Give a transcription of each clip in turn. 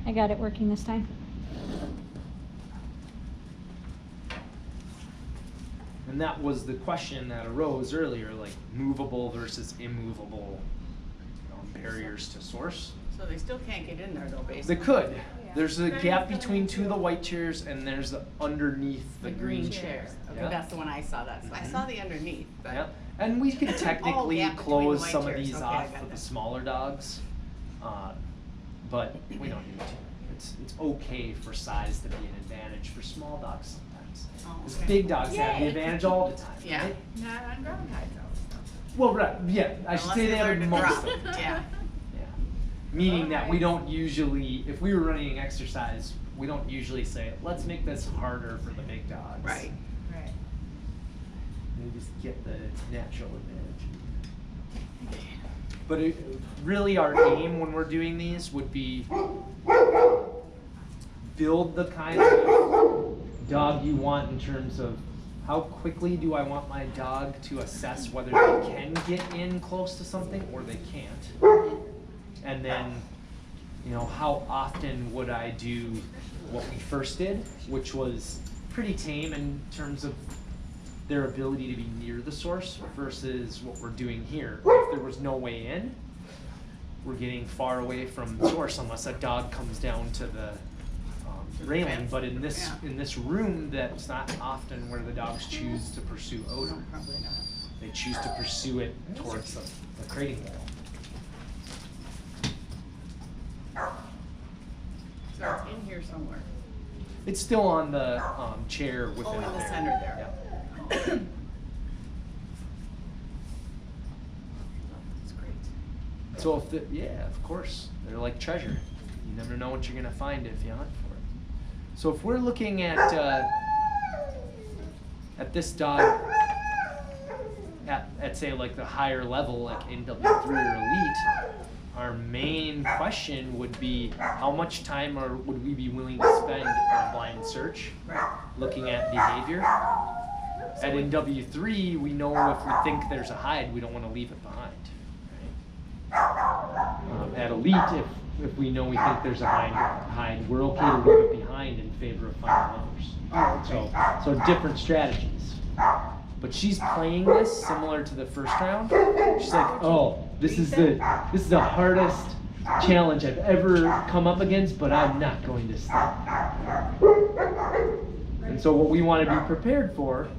I got it working this time. And that was the question that arose earlier, like movable versus immovable barriers to source. So they still can't get in there though, basically. They could. There's a gap between two of the white chairs, and there's the underneath the green chair. Okay, Yeah. that's the one I saw. I saw the underneath. But Yeah. And we could technically gap between the close white some of chairs. these Okay, I off got for the that. smaller dogs, but we don't need to. It's okay for size to be an advantage for small dogs sometimes. Oh, Because okay. big dogs have the Yay. advantage all the time. Yeah. Right? Not on ground height though. Well, right. Yeah. I should Unless say they they have learn it to most drop. of the time. Yeah. Yeah. Meaning that we don't usually, if we were running an exercise, we don't usually say, let's make this harder for the big dogs. Right. Right. They just get the natural advantage. But really our aim when we're doing these would be build the kind of dog you want in terms of how quickly do I want my dog to assess whether they can get in close to something or they can't. And then, you know, how often would I do what we first did, which was pretty tame in terms of their ability to be near the source versus what we're doing here. If there was no way in, we're getting far away from the source unless a dog comes down to the railing. fence. But in this Yeah. in this room, that's not often where the dogs choose to pursue odor. No, probably not. They choose to pursue it towards the crating wall. So it's in here somewhere. It's still on the chair within in the there. center there. Yeah. That's great. So if the, yeah, of course, they're like treasure. You never know what you're gonna find if you hunt for it. So if we're looking at this dog at say like the higher level, like NW3 or Elite, our main question would be how much time would we be willing to spend in a blind search, Right. looking at behavior. At NW3, we know if we think there's a hide, we don't want to leave it behind. Right? At Elite, if we know we think there's a hide, we're okay to leave it behind in favor of finding others. So different strategies. But she's playing this similar to the first round. She's like, oh, this is the hardest challenge I've ever come up against, but I'm not going to stop. And so what we want to be prepared for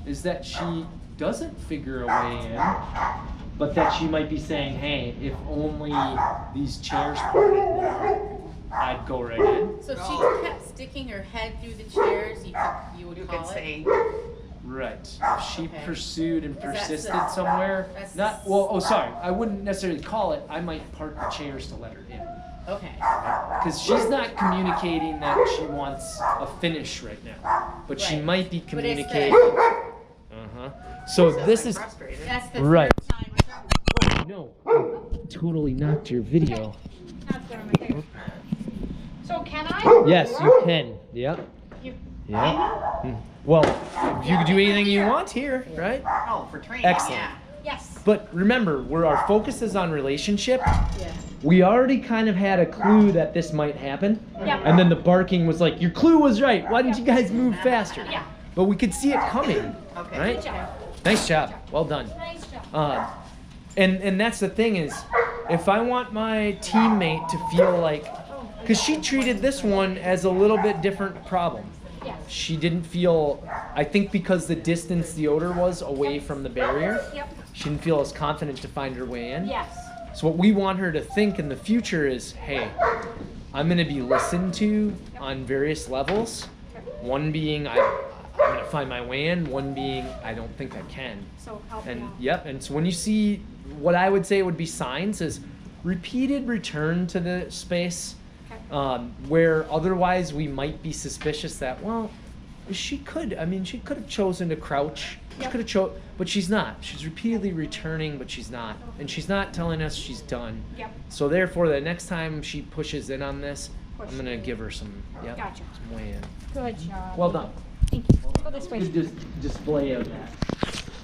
is that she doesn't figure a way in, but that she might be saying, hey, if only these chairs parted more, I'd go right in. So if she kept sticking her head through the chairs, you would You call could it? say, Right. If she Okay. pursued and that persisted so- somewhere, that's- sorry, I wouldn't necessarily call it, I might park the chairs to let her in. Okay. Because she's not communicating that she wants a finish right now, but she Right. might be But it's the- communicating. So this is frustrated. That's the Right. third time. no, totally knocked your video. Now it's going on my face. So can I? Yes, you can. Yep. You- Yeah. Well, you can do anything you want here, right? Oh, for training. Excellent. Yeah. Yes. But remember, where our focus is on relationship, Yeah. we already kind of had a clue that this might happen. Yeah. And then the barking was like, your clue was right. Why didn't you guys move faster? Yeah. But we could see it coming, Okay. right? Good job. Nice job. Well done. Nice job. And that's the thing is, if I want my teammate to feel like, because she treated this one as a little bit different problem. Yes. She didn't feel, I think because the distance the odor was away from the barrier, Yep. she didn't feel as confident to find her way in. Yes. So what we want her to think in the future is, hey, I'm going to be listened to on various levels. One being I'm going to find my way in. One being I don't think I can. So help me And out. yep. And so when you see what I would say would be signs is repeated return to the space, Okay. where otherwise we might be suspicious that she could have chosen to crouch. She Yep. could have but she's not. She's repeatedly returning, but she's not. And she's not telling us she's done. Yep. So therefore, the next time she pushes in on this, Push. I'm gonna give her some Gotcha. way in. Good job. Well done. Thank you. Go this way. Good display of that.